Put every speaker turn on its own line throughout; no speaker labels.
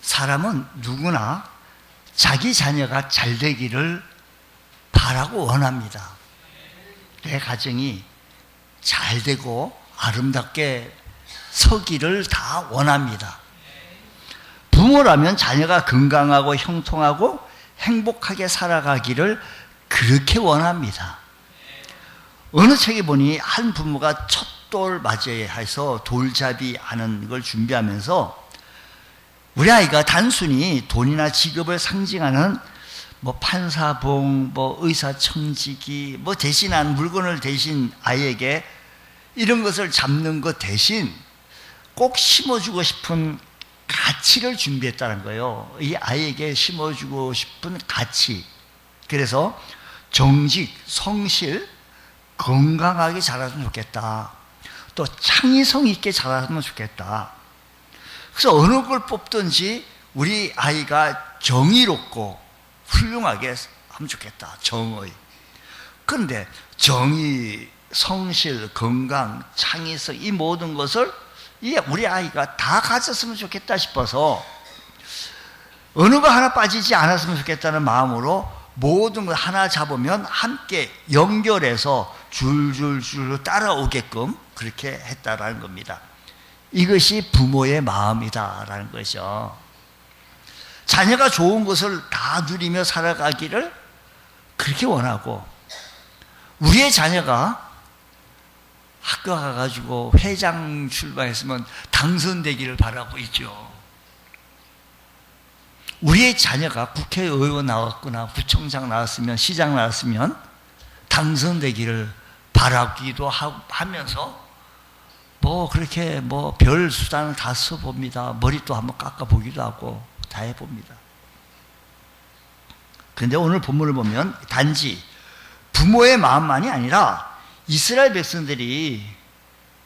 사람은 누구나 자기 자녀가 잘 되기를 바라고 원합니다. 내 가정이 잘 되고 아름답게 서기를 다 원합니다. 부모라면 자녀가 건강하고 형통하고 행복하게 살아가기를 그렇게 원합니다. 어느 책에 보니 한 부모가 첫 돌 맞이해야 해서 돌잡이 하는 걸 준비하면서 우리 아이가 단순히 돈이나 직업을 상징하는 뭐 판사봉, 뭐 의사청지기, 뭐 대신한 물건을 대신 아이에게 이런 것을 잡는 것 대신 꼭 심어주고 싶은 가치를 준비했다는 거예요. 이 아이에게 심어주고 싶은 가치. 그래서 정직, 성실, 건강하게 자랐으면 좋겠다. 또 창의성 있게 자랐으면 좋겠다. 그래서 어느 걸 뽑든지 우리 아이가 정의롭고 훌륭하게 하면 좋겠다. 정의. 그런데 정의, 성실, 건강, 창의성 이 모든 것을 우리 아이가 다 가졌으면 좋겠다 싶어서 어느 거 하나 빠지지 않았으면 좋겠다는 마음으로 모든 걸 하나 잡으면 함께 연결해서 줄줄줄 따라오게끔 그렇게 했다라는 겁니다. 이것이 부모의 마음이다라는 거죠. 자녀가 좋은 것을 다 누리며 살아가기를 그렇게 원하고, 우리의 자녀가 학교 가가지고 회장 출마했으면 당선되기를 바라고 있죠. 우리의 자녀가 국회의원 나왔거나 구청장 나왔으면, 시장 나왔으면 당선되기를 바라기도 하면서 뭐 그렇게 뭐 별 수단을 다 써봅니다. 머리도 한번 깎아보기도 하고 다 해봅니다. 그런데 오늘 본문을 보면 단지 부모의 마음만이 아니라 이스라엘 백성들이,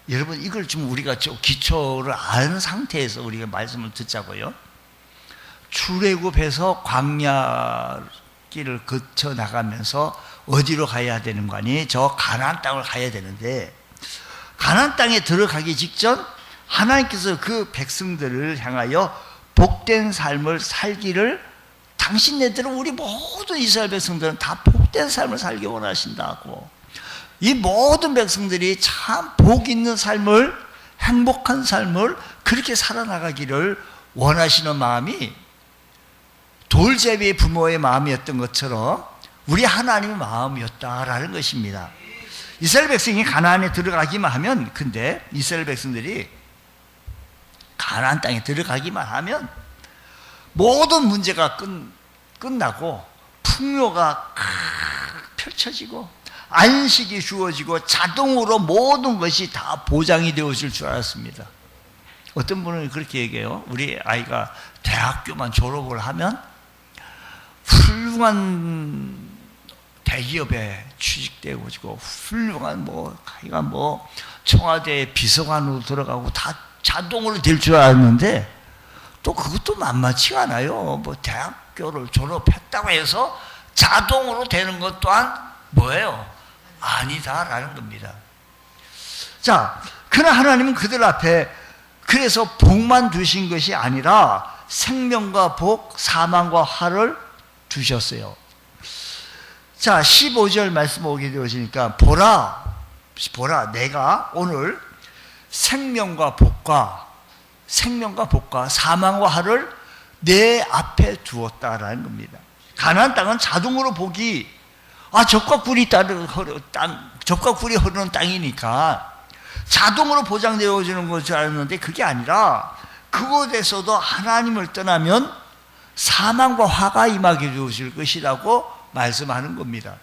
여러분 이걸 좀 우리가 좀 기초를 아는 상태에서 우리가 말씀을 듣자고요. 출애굽해서 광야 길을 거쳐 나가면서 어디로 가야 되는 거 아니? 저 가나안 땅을 가야 되는데, 가나안 땅에 들어가기 직전 하나님께서 그 백성들을 향하여 복된 삶을 살기를, 당신네들은, 우리 모든 이스라엘 백성들은 다 복된 삶을 살기 원하신다고. 이 모든 백성들이 참 복 있는 삶을, 행복한 삶을 그렇게 살아나가기를 원하시는 마음이 돌제비의 부모의 마음이었던 것처럼 우리 하나님의 마음이었다라는 것입니다. 이스라엘 백성이 가나안에 들어가기만 하면, 근데 이스라엘 백성들이 가나안 땅에 들어가기만 하면 모든 문제가 끝나고 풍요가 펼쳐지고 안식이 주어지고 자동으로 모든 것이 다 보장이 되어질 줄 알았습니다. 어떤 분은 그렇게 얘기해요. 우리 아이가 대학교만 졸업을 하면 훌륭한 대기업에 취직되고 훌륭한 아이가 청와대 비서관으로 들어가고 다 자동으로 될 줄 알았는데, 또 그것도 만만치가 않아요. 대학교를 졸업했다고 해서 자동으로 되는 것 또한 뭐예요? 아니다라는 겁니다. 자, 그러나 하나님은 그들 앞에 그래서 복만 두신 것이 아니라 생명과 복, 사망과 화를 두셨어요. 자, 15절 말씀 오게 되어지니까 보라 내가 오늘 생명과 복과 사망과 화를 내 앞에 두었다라는 겁니다. 가나안 땅은 자동으로 복이, 젖과 꿀이 흐르는 땅이니까 자동으로 보장되어지는 것을 알았는데, 그게 아니라 그곳에서도 하나님을 떠나면 사망과 화가 임하게 되어질 것이라고 말씀하는 겁니다.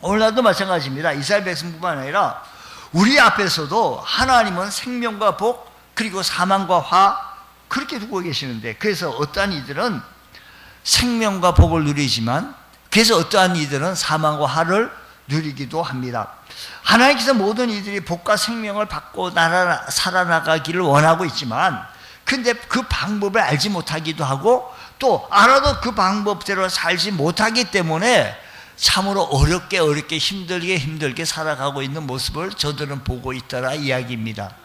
오늘날도 마찬가지입니다. 이스라엘 백성뿐만 아니라 우리 앞에서도 하나님은 생명과 복 그리고 사망과 화 그렇게 두고 계시는데, 그래서 어떠한 이들은 생명과 복을 누리지만, 그래서 어떠한 이들은 사망과 화를 누리기도 합니다. 하나님께서 모든 이들이 복과 생명을 받고 살아나가기를 원하고 있지만, 근데 그 방법을 알지 못하기도 하고, 또 알아도 그 방법대로 살지 못하기 때문에 참으로 어렵게 힘들게 살아가고 있는 모습을 저들은 보고 있더라 이야기입니다.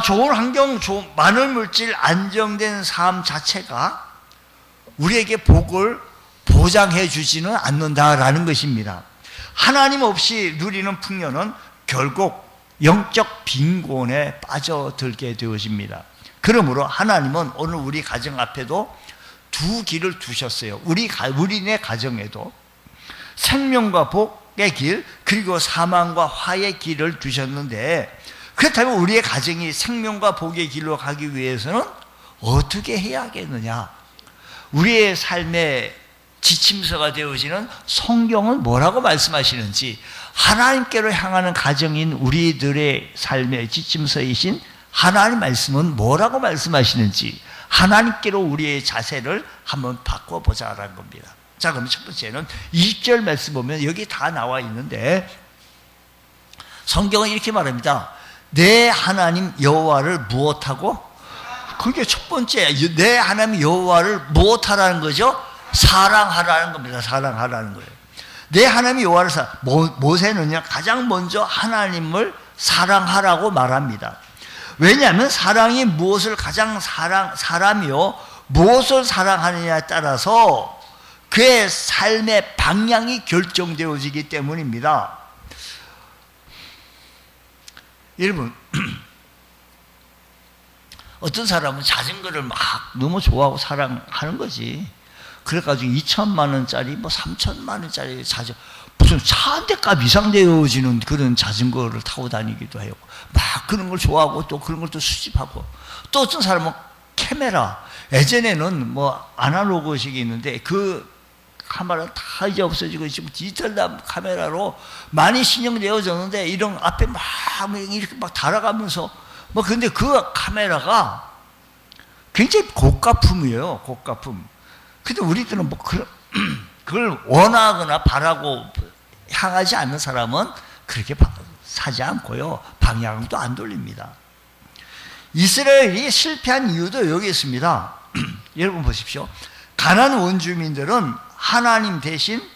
좋은 환경, 많은 물질, 안정된 삶 자체가 우리에게 복을 보장해 주지는 않는다라는 것입니다. 하나님 없이 누리는 풍요는 결국 영적 빈곤에 빠져들게 되어집니다. 그러므로 하나님은 오늘 우리 가정 앞에도 두 길을 두셨어요. 우리네 가정에도 생명과 복의 길, 그리고 사망과 화의 길을 두셨는데, 그렇다면 우리의 가정이 생명과 복의 길로 가기 위해서는 어떻게 해야 하겠느냐? 우리의 삶의 지침서가 되어지는 성경은 뭐라고 말씀하시는지, 하나님께로 향하는 가정인 우리들의 삶의 지침서이신 하나님 말씀은 뭐라고 말씀하시는지, 하나님께로 우리의 자세를 한번 바꿔보자라는 겁니다. 자, 그럼 첫 번째는 20절 말씀 보면 여기 다 나와 있는데, 성경은 이렇게 말합니다. 내 하나님 여호와를 무엇하고? 그게 첫 번째, 내 하나님 여호와를 무엇하라는 거죠? 사랑하라는 겁니다. 사랑하라는 거예요. 내 하나님 여호와를 모세는요, 가장 먼저 하나님을 사랑하라고 말합니다. 왜냐하면 사랑이 무엇을 가장 사람이요 무엇을 사랑하느냐에 따라서 그의 삶의 방향이 결정되어지기 때문입니다. 여러분, 어떤 사람은 자전거를 막 너무 좋아하고 사랑하는 거지. 그래가지고 2천만 원짜리, 3천만 원짜리 무슨 차 한 대 값 이상 되어지는 그런 자전거를 타고 다니기도 해요. 막 그런 걸 좋아하고 또 그런 걸 또 수집하고, 또 어떤 사람은 카메라, 예전에는 아날로그식이 있는데 그 카메라 다 이제 없어지고 지금 디지털 카메라로 많이 신형되어졌는데, 이런 앞에 막 이렇게 막 달아가면서 근데 그 카메라가 굉장히 고가품이에요. 고가품. 근데 우리들은 그걸 원하거나 바라고 향하지 않는 사람은 그렇게 사지 않고요, 방향도 안 돌립니다. 이스라엘이 실패한 이유도 여기 있습니다. 여러분 보십시오. 가나안 원주민들은 하나님 대신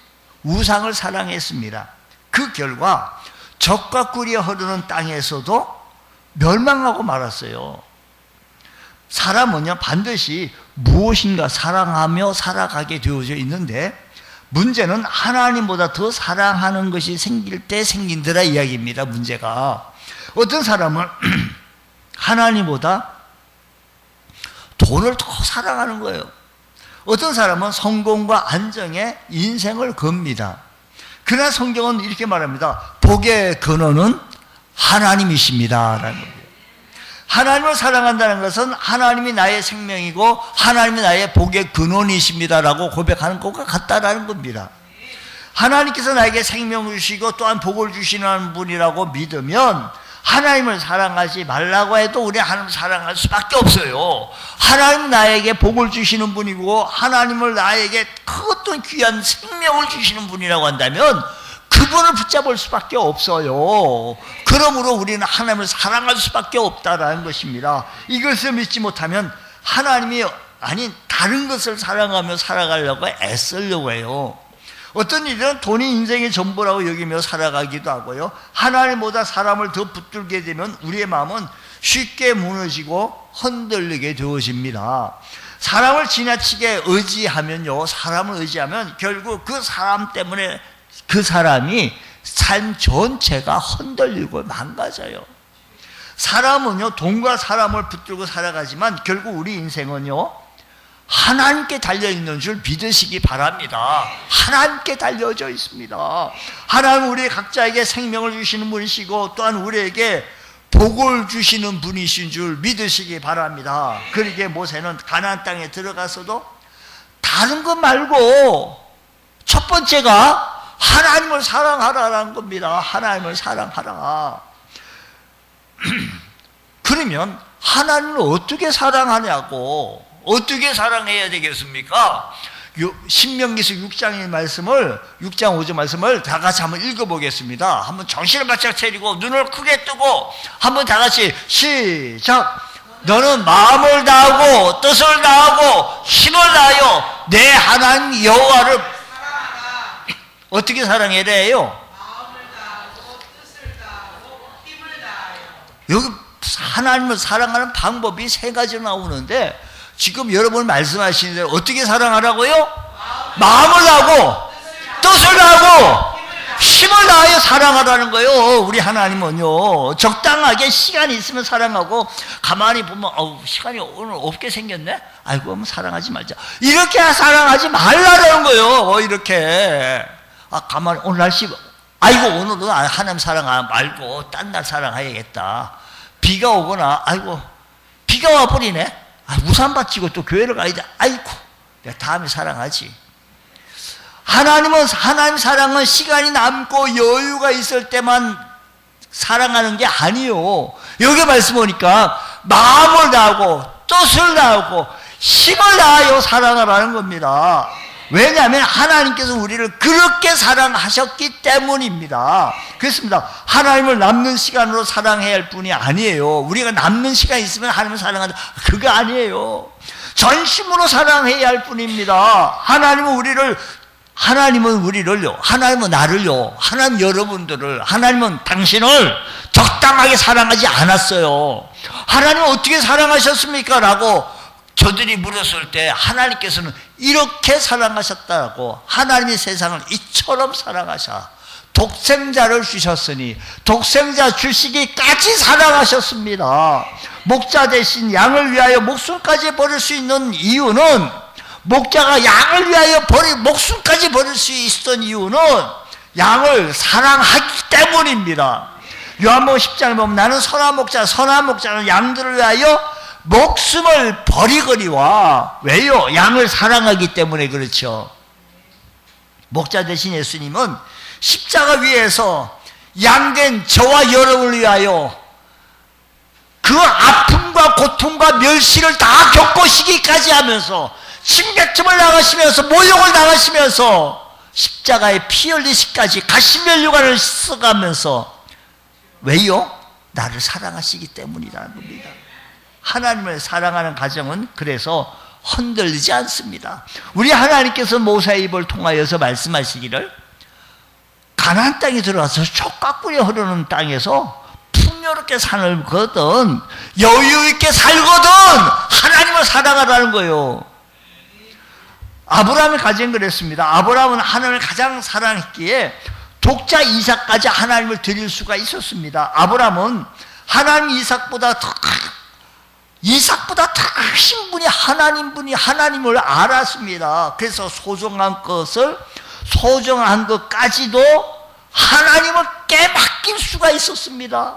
우상을 사랑했습니다. 그 결과 젖과 꿀이 흐르는 땅에서도 멸망하고 말았어요. 사람은요, 반드시 무엇인가 사랑하며 살아가게 되어져 있는데, 문제는 하나님보다 더 사랑하는 것이 생길 때 생긴다라 이야기입니다. 문제가 어떤 사람은 하나님보다 돈을 더 사랑하는 거예요. 어떤 사람은 성공과 안정에 인생을 겁니다. 그러나 성경은 이렇게 말합니다. 복의 근원은 하나님이십니다 라는 겁니다. 하나님을 사랑한다는 것은 하나님이 나의 생명이고 하나님이 나의 복의 근원이십니다라고 고백하는 것과 같다라는 겁니다. 하나님께서 나에게 생명을 주시고 또한 복을 주시는 분이라고 믿으면 하나님을 사랑하지 말라고 해도 우리 하나님을 사랑할 수밖에 없어요. 하나님 나에게 복을 주시는 분이고 하나님을 나에게 큰 귀한 생명을 주시는 분이라고 한다면 그분을 붙잡을 수밖에 없어요. 그러므로 우리는 하나님을 사랑할 수밖에 없다라는 것입니다. 이것을 믿지 못하면 하나님이 아닌 다른 것을 사랑하며 살아가려고 애쓰려고 해요. 어떤 이들은 돈이 인생의 전부라고 여기며 살아가기도 하고요. 하나님보다 사람을 더 붙들게 되면 우리의 마음은 쉽게 무너지고 흔들리게 되어집니다. 사람을 지나치게 의지하면요, 사람을 의지하면 결국 그 사람 때문에 그 사람이 삶 전체가 흔들리고 망가져요. 사람은요, 돈과 사람을 붙들고 살아가지만 결국 우리 인생은요, 하나님께 달려있는 줄 믿으시기 바랍니다. 하나님께 달려져 있습니다. 하나님은 우리 각자에게 생명을 주시는 분이시고 또한 우리에게 복을 주시는 분이신 줄 믿으시기 바랍니다. 그러기에 모세는 가나안 땅에 들어가서도 다른 것 말고 첫 번째가 하나님을 사랑하라라는 겁니다. 하나님을 사랑하라. 그러면 하나님을 어떻게 사랑하냐고, 어떻게 사랑해야 되겠습니까? 신명기서 6장의 말씀을, 6장 5절 말씀을 다 같이 한번 읽어보겠습니다. 한번 정신을 바짝 차리고 눈을 크게 뜨고 한번 다 같이 시작. 너는 마음을 다하고 뜻을 다하고 힘을 다하여 내 하나님 여호와를 어떻게 사랑해야 해요? 마음을 다하고 뜻을 다하고 힘을 다하여. 여기 하나님을 사랑하는 방법이 세 가지 나오는데 지금 여러분 말씀하시는 대로 어떻게 사랑하라고요? 마음을 다하고 뜻을 다하고 힘을 다하여 사랑하라는 거예요. 우리 하나님은요, 적당하게 시간이 있으면 사랑하고, 가만히 보면 시간이 오늘 없게 생겼네? 아이고, 그럼 사랑하지 말자, 이렇게 사랑하지 말라는 거예요. 이렇게 가만히 오늘 날씨, 아이고 오늘은 하나님 사랑 말고 딴 날 사랑해야겠다. 비가 오거나, 아이고 비가 와버리네, 우산 받치고 또 교회를 가야 돼, 아이고 내가 다음에 사랑하지. 하나님 사랑은 시간이 남고 여유가 있을 때만 사랑하는 게 아니에요. 여기 말씀 보니까 마음을 다하고 뜻을 다하고 힘을 다하여 사랑하라는 겁니다. 왜냐하면 하나님께서 우리를 그렇게 사랑하셨기 때문입니다. 그렇습니다. 하나님을 남는 시간으로 사랑해야 할 뿐이 아니에요. 우리가 남는 시간이 있으면 하나님을 사랑한다, 그거 아니에요. 전심으로 사랑해야 할 뿐입니다. 하나님은 우리를요, 하나님은 나를요, 하나님 여러분들을, 하나님은 당신을 적당하게 사랑하지 않았어요. 하나님은 어떻게 사랑하셨습니까? 라고 저들이 물었을 때 하나님께서는 이렇게 사랑하셨다고, 하나님이 세상을 이처럼 사랑하사 독생자를 주셨으니 독생자 주시기까지 사랑하셨습니다. 목자 대신 양을 위하여 목숨까지 버릴 수 있는 이유는, 목자가 양을 위하여 목숨까지 버릴 수 있었던 이유는 양을 사랑하기 때문입니다. 요한복음 10장에 보면 나는 선한 목자는 양들을 위하여 목숨을 버리거니와, 왜요? 양을 사랑하기 때문에 그렇죠. 목자 대신 예수님은 십자가 위에서 양된 저와 여러분을 위하여 그 아픔과 고통과 멸시를 다 겪으시기까지 하면서 침뱉음을 당하시면서 모욕을 당하시면서 십자가에 피 흘리시기까지 가시면류관을 써가면서, 왜요? 나를 사랑하시기 때문이라는 겁니다. 하나님을 사랑하는 가정은 그래서 흔들리지 않습니다. 우리 하나님께서 모세의 입을 통하여서 말씀하시기를, 가나안 땅에 들어가서 촉각불이 흐르는 땅에서 풍요롭게 산을 걷든 여유 있게 살거든 하나님을 사랑하라는 거예요. 아브라함의 가정은 그랬습니다. 아브라함은 하나님을 가장 사랑했기에 독자 이삭까지 하나님을 드릴 수가 있었습니다. 아브라함은 하나님 이삭보다 더 크신 분이 하나님을 알았습니다. 그래서 소중한 것까지도 하나님을 깨맡길 수가 있었습니다.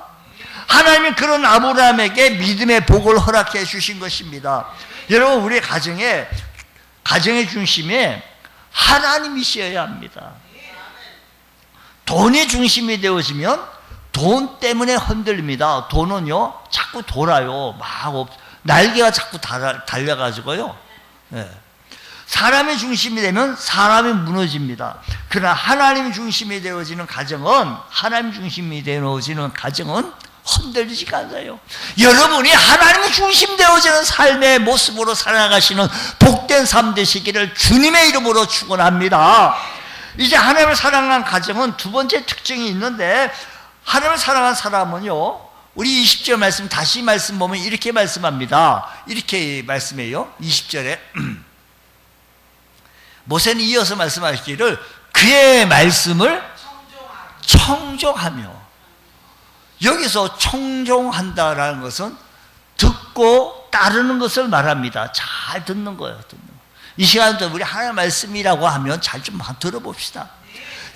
하나님은 그런 아브라함에게 믿음의 복을 허락해 주신 것입니다. 여러분, 우리 가정의 중심에 하나님이셔야 합니다. 돈이 중심이 되어지면 돈 때문에 흔들립니다. 돈은요, 자꾸 돌아요. 날개가 자꾸 달려가지고요. 네. 사람의 중심이 되면 사람이 무너집니다. 그러나 하나님 중심이 되어지는 가정은, 흔들리지가 않아요. 여러분이 하나님이 중심 되어지는 삶의 모습으로 살아가시는 복된 삶 되시기를 주님의 이름으로 축원합니다. 이제 하나님을 사랑하는 가정은 두 번째 특징이 있는데, 하나님을 사랑하는 사람은요, 우리 20절 말씀, 다시 말씀 보면 이렇게 말씀합니다. 이렇게 말씀해요. 20절에 모세는 이어서 말씀하시기를 그의 말씀을 청종하며, 여기서 청종한다라는 것은 듣고 따르는 것을 말합니다. 잘 듣는 거예요. 이 시간부터 우리 하나님의 말씀이라고 하면 잘 좀 들어봅시다.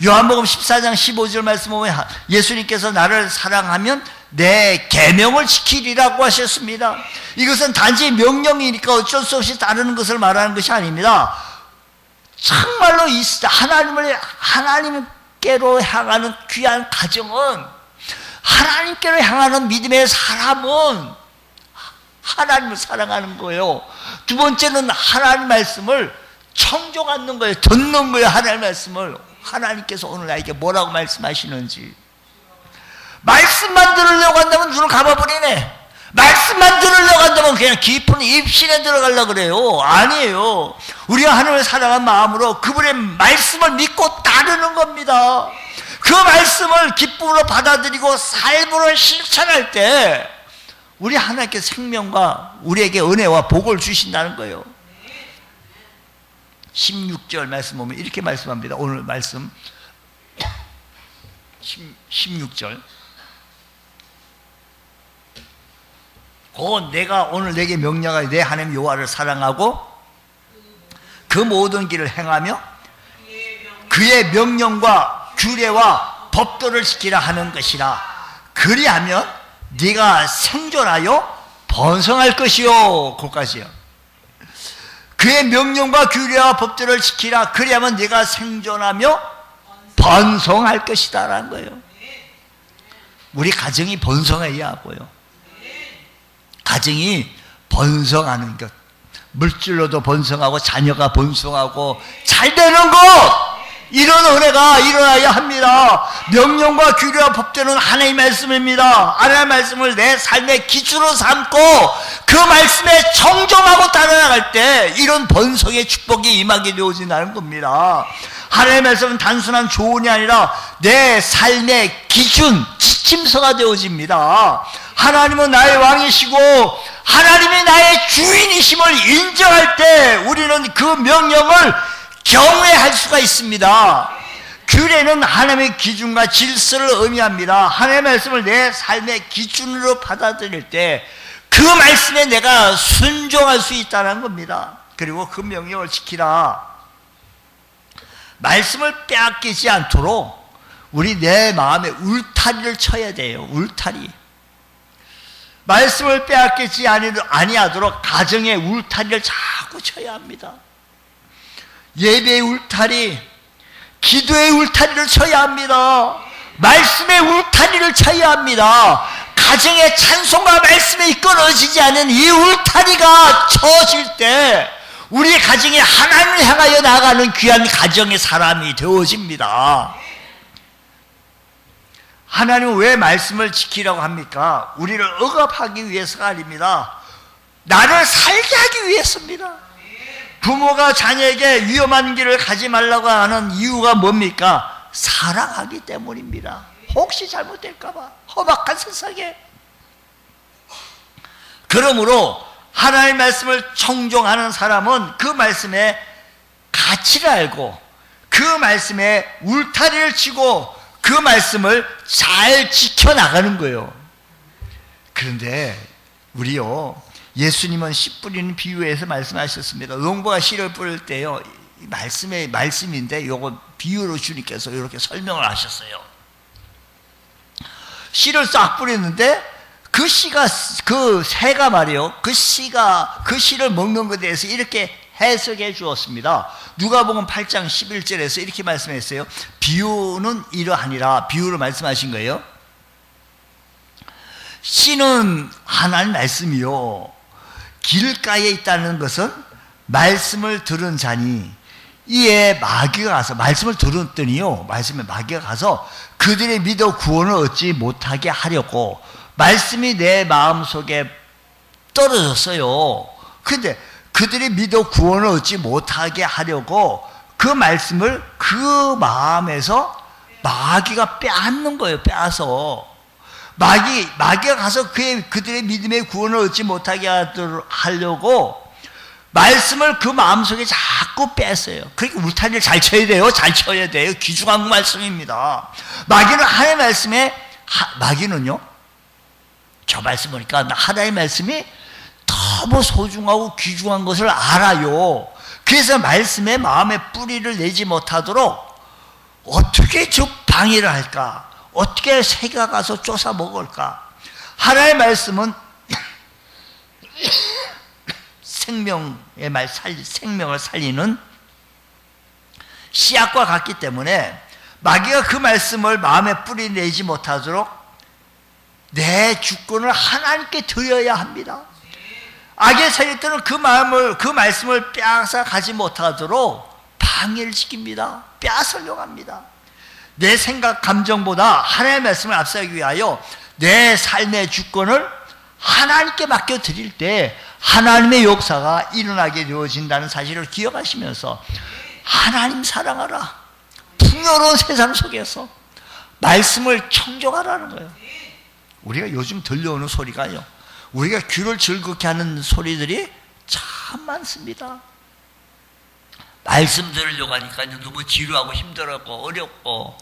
요한복음 14장 15절 말씀 보면 예수님께서 나를 사랑하면 내 계명을 지키리라고 하셨습니다. 이것은 단지 명령이니까 어쩔 수 없이 따르는 것을 말하는 것이 아닙니다. 정말로 하나님께로 향하는 귀한 가정은, 하나님께로 향하는 믿음의 사람은 하나님을 사랑하는 거예요. 두 번째는 하나님 말씀을 청종하는 거예요. 듣는 거예요. 하나님 말씀을. 하나님께서 오늘 나에게 뭐라고 말씀하시는지. 말씀만 들으려고 한다면 눈을 감아버리네. 말씀만 들으려고 한다면 그냥 깊은 입신에 들어가려고 그래요. 아니에요. 우리가 하나님을 사랑한 마음으로 그분의 말씀을 믿고 따르는 겁니다. 그 말씀을 기쁨으로 받아들이고 삶으로 실천할 때 우리 하나님께서 생명과 우리에게 은혜와 복을 주신다는 거예요. 16절 말씀 보면 이렇게 말씀합니다. 오늘 말씀 16절. 곧 내가 오늘 내게 명령하여 내 하나님 여호와를 사랑하고 그 모든 길을 행하며 그의 명령과 규례와 법도를 지키라 하는 것이라. 그리하면 네가 생존하여 번성할 것이요. 거기까지요. 그의 명령과 규례와 법도를 지키라. 그리하면 네가 생존하며 번성할 것이다 라는 거예요. 우리 가정이 번성해야 하고요. 가정이 번성하는 것, 물질로도 번성하고 자녀가 번성하고 잘 되는 것, 이런 은혜가 일어나야 합니다. 명령과 규례와 법대로는 하나님의 말씀입니다. 하나님의 말씀을 내 삶의 기준으로 삼고 그 말씀에 정정하고 따라나갈 때 이런 번성의 축복이 임하게 되어진다는 겁니다. 하나님의 말씀은 단순한 조언이 아니라 내 삶의 기준, 지침서가 되어집니다. 하나님은 나의 왕이시고 하나님이 나의 주인이심을 인정할 때 우리는 그 명령을 경외할 수가 있습니다. 규례는 하나님의 기준과 질서를 의미합니다. 하나님의 말씀을 내 삶의 기준으로 받아들일 때 그 말씀에 내가 순종할 수 있다는 겁니다. 그리고 그 명령을 지키라. 말씀을 빼앗기지 않도록 우리 내 마음에 울타리를 쳐야 돼요. 울타리. 말씀을 빼앗기지 아니하도록 가정의 울타리를 자꾸 쳐야 합니다. 예배의 울타리, 기도의 울타리를 쳐야 합니다. 말씀의 울타리를 쳐야 합니다. 가정의 찬송과 말씀에 이끌어지지 않은 이 울타리가 쳐질 때 우리 가정이 하나님을 향하여 나가는 귀한 가정의 사람이 되어집니다. 하나님은 왜 말씀을 지키라고 합니까? 우리를 억압하기 위해서가 아닙니다. 나를 살게 하기 위해서입니다. 부모가 자녀에게 위험한 길을 가지 말라고 하는 이유가 뭡니까? 사랑하기 때문입니다. 혹시 잘못될까 봐. 험악한 세상에. 그러므로 하나님의 말씀을 청종하는 사람은 그 말씀의 가치를 알고 그 말씀에 울타리를 치고 그 말씀을 잘 지켜나가는 거예요. 그런데 우리요, 예수님은 씨 뿌리는 비유에서 말씀하셨습니다. 농부가 씨를 뿌릴 때요, 말씀인데 요거 비유로 주님께서 이렇게 설명을 하셨어요. 씨를 싹 뿌렸는데 그 씨가, 그 새가 말이요, 그 씨를 먹는 것에 대해서 이렇게 해석해 주었습니다. 누가복음 8장 11절에서 이렇게 말씀했어요. 비유는 이러하니라. 비유로 말씀하신 거예요. 씨는 하나님 말씀이요, 길가에 있다는 것은 말씀을 들은 자니 이에 마귀가 가서, 말씀을 들었더니요, 말씀에 마귀가 가서 그들이 믿어 구원을 얻지 못하게 하려고 말씀이 내 마음속에 떨어졌어요. 근데 그들이 믿어 구원을 얻지 못하게 하려고 그 말씀을 그 마음에서 마귀가 빼앗는 거예요. 빼앗어. 마귀가 가서 그들의 믿음의 구원을 얻지 못하게 하려고 말씀을 그 마음속에 자꾸 뺐어요. 그러니까 울타리를 잘 쳐야 돼요. 잘 쳐야 돼요. 귀중한 말씀입니다. 마귀는 하나님의 말씀에, 마귀는요, 저 말씀 보니까 하나님의 말씀이 너무 소중하고 귀중한 것을 알아요. 그래서 말씀에 마음의 뿌리를 내지 못하도록 어떻게 저 방해를 할까? 어떻게 새가 가서 쫓아 먹을까? 하나님의 말씀은 생명을 살리는 씨앗과 같기 때문에 마귀가 그 말씀을 마음에 뿌리 내지 못하도록 내 주권을 하나님께 드려야 합니다. 악의 세력들은 그 말씀을 빼앗아 가지 못하도록 방해를 시킵니다. 빼앗으려고 합니다. 내 생각, 감정보다 하나님의 말씀을 앞서기 위하여 내 삶의 주권을 하나님께 맡겨드릴 때 하나님의 역사가 일어나게 되어진다는 사실을 기억하시면서 하나님 사랑하라. 풍요로운 세상 속에서 말씀을 청종하라는 거예요. 우리가 요즘 들려오는 소리가요, 우리가 귀를 즐겁게 하는 소리들이 참 많습니다. 말씀 들으려고 하니까 너무 지루하고 힘들었고 어렵고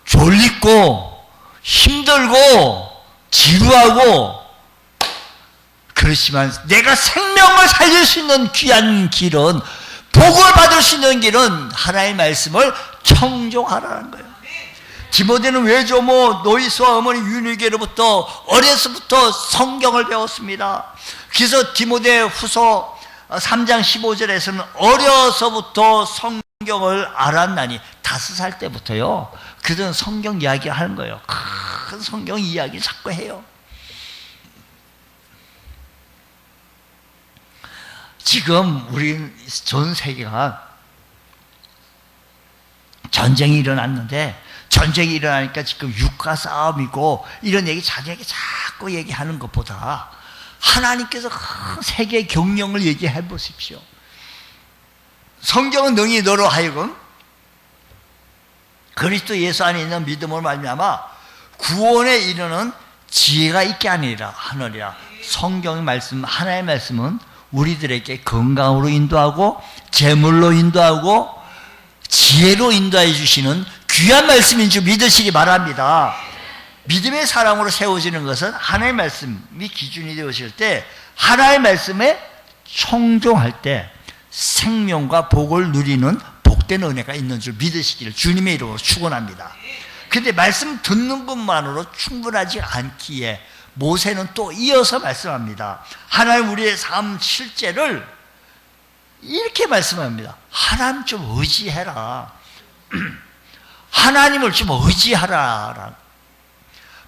졸리고 힘들고 지루하고, 그렇지만 내가 생명을 살릴 수 있는 귀한 길은, 복을 받을 수 있는 길은 하나님의 말씀을 청종하라는 거예요. 디모데는 외조모 노이스와 어머니 유니게로부터 어려서부터 성경을 배웠습니다. 그래서 디모데 후서 3장 15절에서는 어려서부터 성경을 알았나니, 5살 때부터요. 그들은 성경 이야기를 하는 거예요. 큰 성경 이야기 자꾸 해요. 지금 우리 전 세계가 전쟁이 일어났는데, 전쟁이 일어나니까 지금 육가 싸움이고 이런 얘기 자기에게 자꾸 얘기하는 것보다 하나님께서 세계 경영을 얘기해 보십시오. 성경은 능히 너로 하여금 그리스도 예수 안에 있는 믿음으로 말미암아 구원에 이르는 지혜가 있게 하느니라. 성경의 말씀, 하나님의 말씀은 우리들에게 건강으로 인도하고 재물로 인도하고 지혜로 인도해 주시는 귀한 말씀인 줄 믿으시기 바랍니다. 믿음의 사람으로 세워지는 것은 하나님의 말씀이 기준이 되어질 때, 하나님의 말씀에 청종할 때 생명과 복을 누리는 복된 은혜가 있는 줄 믿으시기를 주님의 이름으로 축원합니다. 그런데 말씀 듣는 것만으로 충분하지 않기에 모세는 또 이어서 말씀합니다. 하나님 우리의 삶 실제를 이렇게 말씀합니다. 하나님 좀 의지해라. 하나님을 좀 의지하라.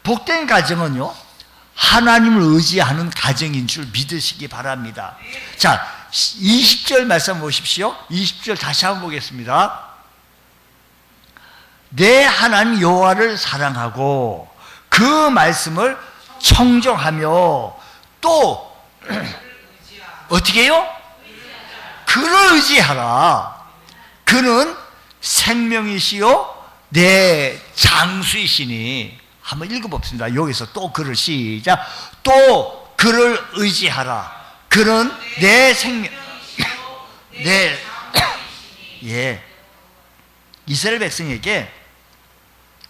복된 가정은요, 하나님을 의지하는 가정인 줄 믿으시기 바랍니다. 자, 20절 말씀 보십시오. 20절 다시 한번 보겠습니다. 내 하나님 여호와를 사랑하고 그 말씀을 청정하며 또 어떻게 해요? 그를 의지하라. 그는 생명이시요 내 장수이시니. 한번 읽어봅시다. 여기서 또 그를 시작. 또 그를 의지하라. 그는 내 생명. 네. 예. 이스라엘 백성에게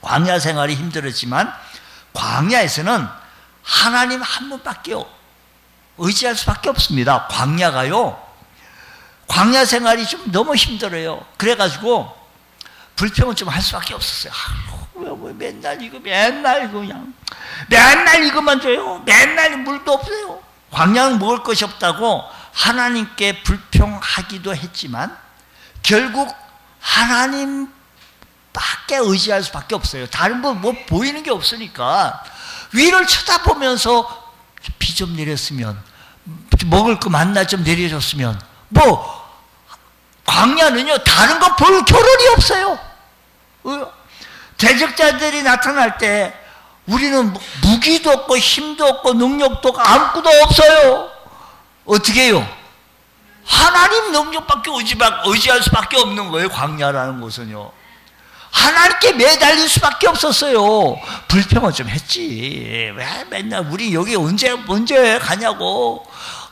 광야 생활이 힘들었지만 광야에서는 하나님 한 분밖에 의지할 수밖에 없습니다. 광야가요, 광야 생활이 좀 너무 힘들어요. 그래가지고 불평은 좀 할 수밖에 없었어요. 왜 맨날 이거 그냥 맨날 이것만 줘요. 맨날 물도 없어요. 광야는 먹을 것이 없다고 하나님께 불평하기도 했지만 결국 하나님밖에 의지할 수밖에 없어요. 다른 건 뭐 보이는 게 없으니까 위를 쳐다보면서 비 좀 내렸으면, 먹을 거 만나 좀 내려줬으면, 뭐 광야는요 다른 거 볼 겨를이 없어요. 대적자들이 나타날 때 우리는 무기도 없고 힘도 없고 능력도 없고 아무것도 없어요. 어떻게 해요? 하나님 능력밖에 의지할 수밖에 없는 거예요. 광야라는 곳은요, 하나님께 매달릴 수밖에 없었어요. 불평은 좀 했지. 왜 맨날 우리 여기 언제 가냐고.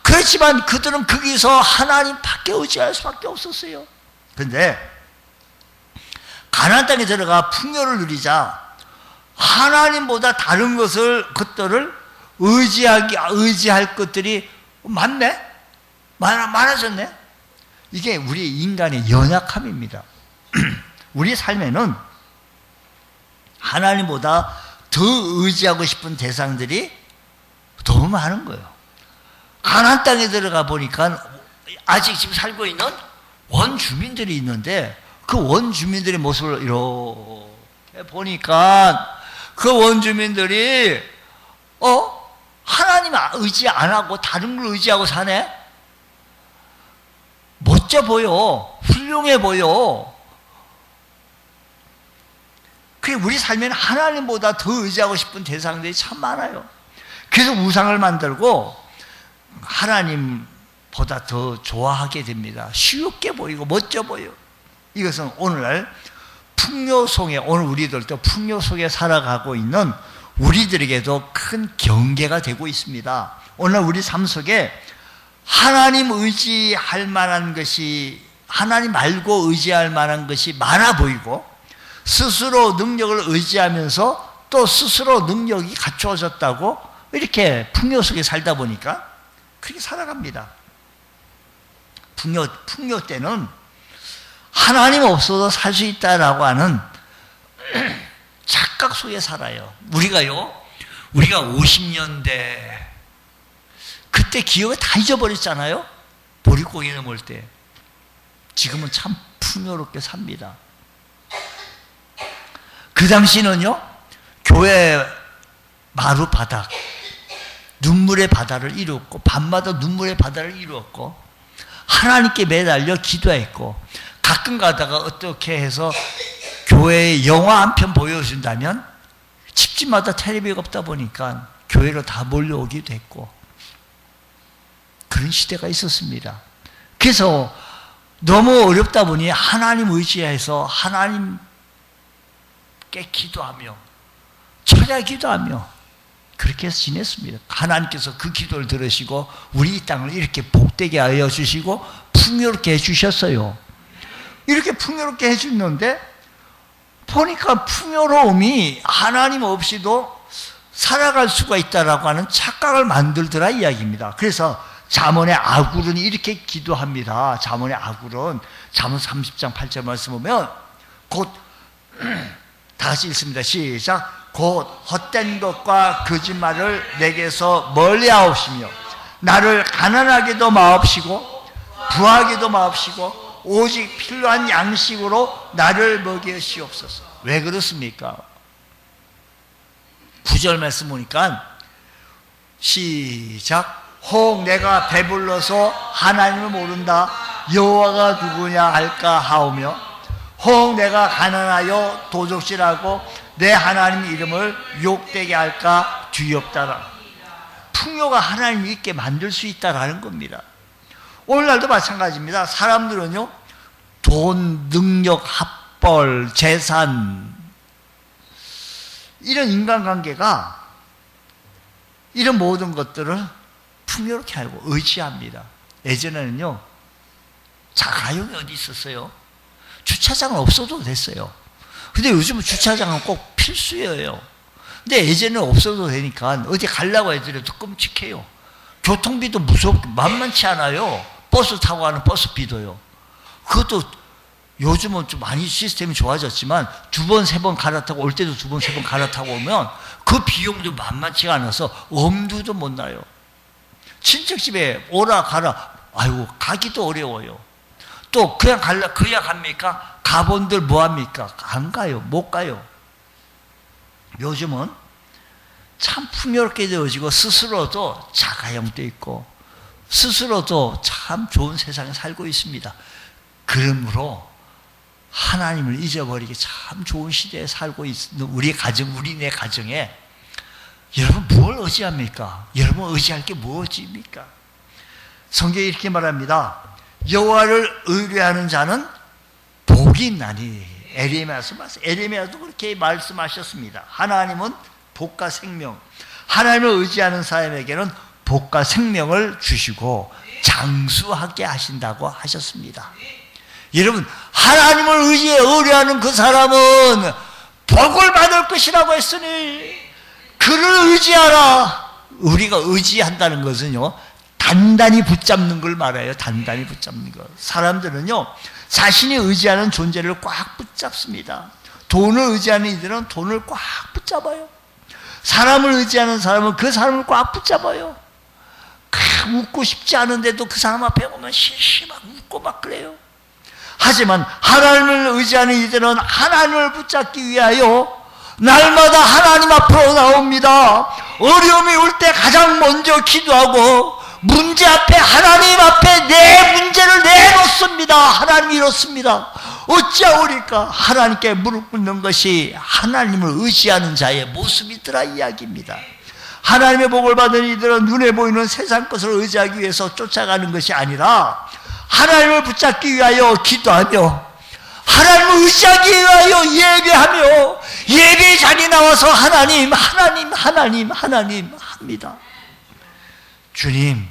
그렇지만 그들은 거기서 하나님밖에 의지할 수밖에 없었어요. 그런데 가나안 땅에 들어가 풍요를 누리자 하나님보다 다른 것들을 의지할 것들이 많아졌네. 이게 우리 인간의 연약함입니다. 우리 삶에는 하나님보다 더 의지하고 싶은 대상들이 너무 많은 거예요. 가나안 땅에 들어가 보니까 아직 지금 살고 있는 원주민들이 있는데 그 원주민들의 모습을 이렇게 보니까 그 원주민들이 하나님 의지 안 하고 다른 걸 의지하고 사네? 멋져 보여. 훌륭해 보여. 우리 삶에는 하나님보다 더 의지하고 싶은 대상들이 참 많아요. 그래서 우상을 만들고 하나님보다 더 좋아하게 됩니다. 쉽게 보이고 멋져 보여. 이것은 오늘날 풍요 속에, 오늘 우리들도 풍요 속에 살아가고 있는 우리들에게도 큰 경계가 되고 있습니다. 오늘 우리 삶 속에 하나님 의지할 만한 것이, 하나님 말고 의지할 만한 것이 많아 보이고, 스스로 능력을 의지하면서 또 스스로 능력이 갖추어졌다고 이렇게 풍요 속에 살다 보니까 그렇게 살아갑니다. 풍요 때는 하나님 없어도 살 수 있다라고 하는 착각 속에 살아요. 우리가 50년대 그때 기억을 다 잊어버렸잖아요. 보릿고개 넘을 때. 지금은 참 풍요롭게 삽니다. 그 당시는요, 교회 마루 바닥, 눈물의 바다를 이루었고, 밤마다 눈물의 바다를 이루었고, 하나님께 매달려 기도했고, 가끔 가다가 어떻게 해서 교회에 영화 한 편 보여준다면 집집마다 텔레비가 없다 보니까 교회로 다 몰려오기도 했고, 그런 시대가 있었습니다. 그래서 너무 어렵다 보니 하나님 의지해서 하나님께 기도하며 철야 기도하며 그렇게 해서 지냈습니다. 하나님께서 그 기도를 들으시고 우리 이 땅을 이렇게 복되게 하여 주시고 풍요롭게 해주셨어요. 이렇게 풍요롭게 해주는데 보니까 풍요로움이 하나님 없이도 살아갈 수가 있다라고 하는 착각을 만들더라 이야기입니다. 그래서 잠언의 아굴은 이렇게 기도합니다. 잠언의 아굴은 잠언 30장 8절 말씀 보면 곧 다 같이 읽습니다. 시작. 곧 헛된 것과 거짓말을 내게서 멀리하옵시며 나를 가난하게도 마옵시고 부하게도 마옵시고 오직 필요한 양식으로 나를 먹이시옵소서. 왜 그렇습니까? 9절 말씀 보니까 시작. 혹 내가 배불러서 하나님을 모른다 여호와가 누구냐 할까 하오며 혹 내가 가난하여 도적질하고 내 하나님 이름을 욕되게 할까 두렵다라. 풍요가 하나님 있게 만들 수 있다라는 겁니다. 오늘날도 마찬가지입니다. 사람들은요, 돈, 능력, 합벌, 재산, 이런 인간관계가 이런 모든 것들을 풍요롭게 알고 의지합니다. 예전에는요, 자가용이 어디 있었어요? 주차장은 없어도 됐어요. 근데 요즘은 주차장은 꼭 필수예요. 근데 예전에는 없어도 되니까 어디 가려고 해도 끔찍해요. 교통비도 무섭고 만만치 않아요. 버스 타고 가는 버스비도요. 그것도 요즘은 좀 많이 시스템이 좋아졌지만 두 번, 세 번 갈아타고 올 때도 두 번, 세 번 갈아타고 오면 그 비용도 만만치가 않아서 엄두도 못 나요. 친척집에 오라 가라, 아이고 가기도 어려워요. 또 그냥 갑니까? 가본들 뭐합니까? 안 가요. 못 가요. 요즘은 참 풍요롭게 되어지고 스스로도 자가용도 있고 스스로도 참 좋은 세상에 살고 있습니다. 그러므로 하나님을 잊어버리기 참 좋은 시대에 살고 있는 우리네 가정에 여러분 뭘 의지합니까? 여러분 의지할 게 무엇입니까? 성경이 이렇게 말합니다. 여호와를 의뢰하는 자는 복이 있나니. 에레미야도 그렇게 말씀하셨습니다. 하나님은 복과 생명, 하나님을 의지하는 사람에게는 복과 생명을 주시고 장수하게 하신다고 하셨습니다. 여러분, 하나님을 의뢰하는 그 사람은 복을 받을 것이라고 했으니 그를 의지하라. 우리가 의지한다는 것은요, 단단히 붙잡는 걸 말해요. 단단히 붙잡는 것. 사람들은요, 자신이 의지하는 존재를 꽉 붙잡습니다. 돈을 의지하는 이들은 돈을 꽉 붙잡아요. 사람을 의지하는 사람은 그 사람을 꽉 붙잡아요. 웃고 싶지 않은데도 그 사람 앞에 오면 실실 막 웃고 막 그래요. 하지만 하나님을 의지하는 이들은 하나님을 붙잡기 위하여 날마다 하나님 앞으로 나옵니다. 어려움이 올 때 가장 먼저 기도하고 문제 앞에 하나님 앞에 내 문제를 내놓습니다. 하나님 이렇습니다. 어찌하오리까? 하나님께 무릎 꿇는 것이 하나님을 의지하는 자의 모습이더라 이야기입니다. 하나님의 복을 받은 이들은 눈에 보이는 세상 것을 의지하기 위해서 쫓아가는 것이 아니라 하나님을 붙잡기 위하여 기도하며 하나님을 의지하기 위하여 예배하며 예배 자리에 나와서 하나님 합니다. 주님,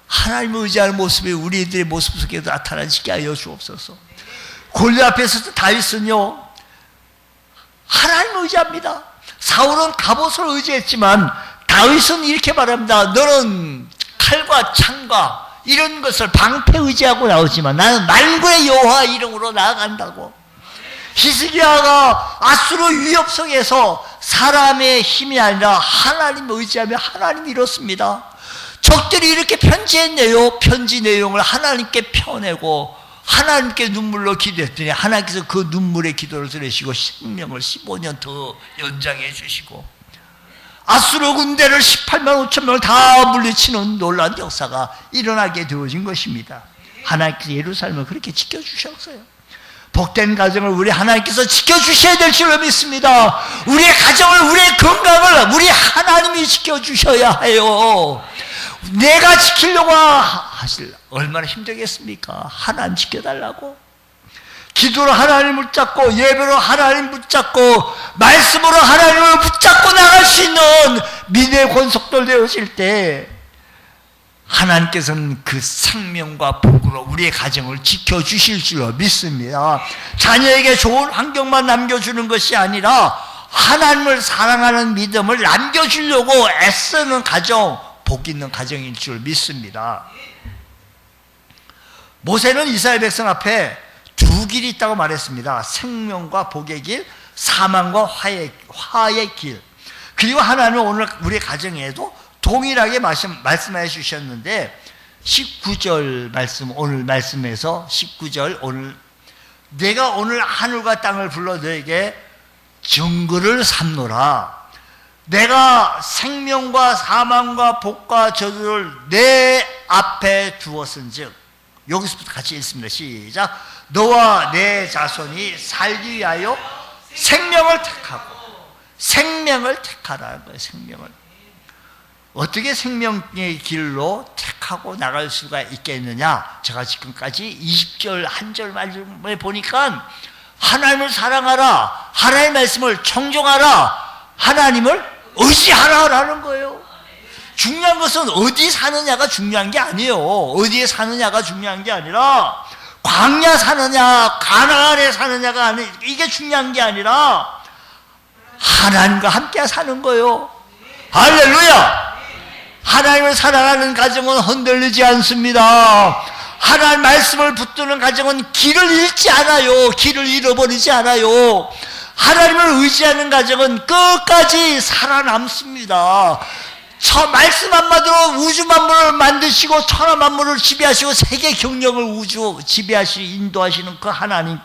하나님을 의지하는 모습이 우리들의 모습 속에도 나타나지게 하여 주옵소서. 골리앗 앞에서도 다윗은요, 하나님을 의지합니다. 사울은 갑옷을 의지했지만 다윗은 이렇게 말합니다. 너는 칼과 창과 이런 것을 방패 의지하고 나오지만 나는 만군의 여호와 이름으로 나아간다고. 히스기야가 아수르 위협 속에서 사람의 힘이 아니라 하나님을 의지하며 하나님이 이렇습니다. 적들이 이렇게 편지했네요. 편지 내용을 하나님께 펴내고 하나님께 눈물로 기도했더니 하나님께서 그 눈물의 기도를 들으시고 생명을 15년 더 연장해 주시고 아수르 군대를 18만 5천 명을 다 물리치는 놀라운 역사가 일어나게 되어진 것입니다. 하나님께서 예루살렘을 그렇게 지켜주셨어요. 복된 가정을 우리 하나님께서 지켜주셔야 될 줄로 믿습니다. 우리의 가정을, 우리의 건강을 우리 하나님이 지켜주셔야 해요. 내가 지키려고 하실 얼마나 힘들겠습니까? 하나님 지켜달라고. 기도로 하나님을 붙잡고 예배로 하나님 붙잡고 말씀으로 하나님을 붙잡고 나갈 수 있는 믿음의 권속들 되어질 때 하나님께서는 그 생명과 복으로 우리의 가정을 지켜주실 줄로 믿습니다. 자녀에게 좋은 환경만 남겨주는 것이 아니라 하나님을 사랑하는 믿음을 남겨주려고 애쓰는 가정, 복 있는 가정일 줄 믿습니다. 모세는 이스라엘 백성 앞에 두 길이 있다고 말했습니다. 생명과 복의 길, 사망과 화의 길. 그리고 하나님은 오늘 우리 가정에도 동일하게 말씀해 주셨는데 19절 말씀, 오늘 말씀에서 19절, 오늘 내가 오늘 하늘과 땅을 불러 너에게 정글을 삼노라. 내가 생명과 사망과 복과 저주를 내 앞에 두었은즉, 여기서부터 같이 읽습니다. 시작. 너와 내 자손이 살기 위하여 생명을 택하고, 생명을 택하라는 거예요. 생명을. 어떻게 생명의 길로 택하고 나갈 수가 있겠느냐? 제가 지금까지 20절 한 절 말씀을 보니까 하나님을 사랑하라, 하나님의 말씀을 청종하라, 하나님을 의지하라라는 거예요. 중요한 것은 어디 사느냐가 중요한 게 아니에요. 어디에 사느냐가 중요한 게 아니라 광야 사느냐 가나안에 사느냐가 아니, 이게 중요한 게 아니라 하나님과 함께 사는 거예요. 할렐루야. 하나님을 사랑하는 가정은 흔들리지 않습니다. 하나님 말씀을 붙드는 가정은 길을 잃지 않아요. 길을 잃어버리지 않아요. 하나님을 의지하는 가정은 끝까지 살아남습니다. 말씀 한마디로 우주 만물을 만드시고 천하 만물을 지배하시고 세계 경영을 우주 지배하시고 인도하시는 그 하나님,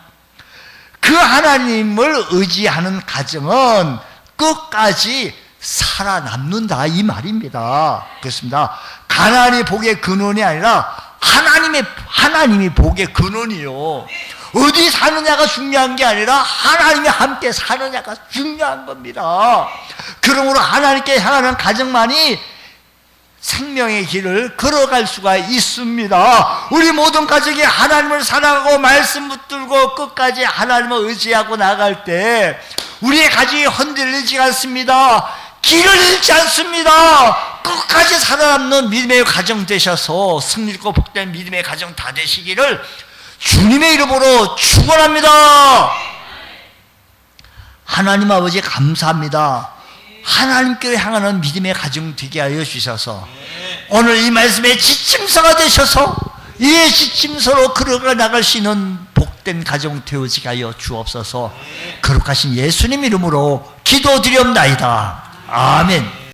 그 하나님을 의지하는 가정은 끝까지 살아남는다 이 말입니다. 그렇습니다. 가나안이 복의 근원이 아니라 하나님이 복의 근원이요. 어디 사느냐가 중요한 게 아니라 하나님이 함께 사느냐가 중요한 겁니다. 그러므로 하나님께 향하는 가정만이 생명의 길을 걸어갈 수가 있습니다. 우리 모든 가족이 하나님을 사랑하고 말씀 붙들고 끝까지 하나님을 의지하고 나갈 때 우리의 가정이 흔들리지 않습니다. 길을 잃지 않습니다. 끝까지 살아남는 믿음의 가정 되셔서 승리있고 복된 믿음의 가정 다 되시기를 주님의 이름으로 축원합니다. 하나님 아버지 감사합니다. 하나님께 향하는 믿음의 가정 되게 하여 주셔서 오늘 이 말씀의 지침서가 되셔서 이 지침서로 걸어가 나갈 수 있는 복된 가정 되어지게 하여 주옵소서. 거룩하신 예수님 이름으로 기도드리옵나이다. 아멘.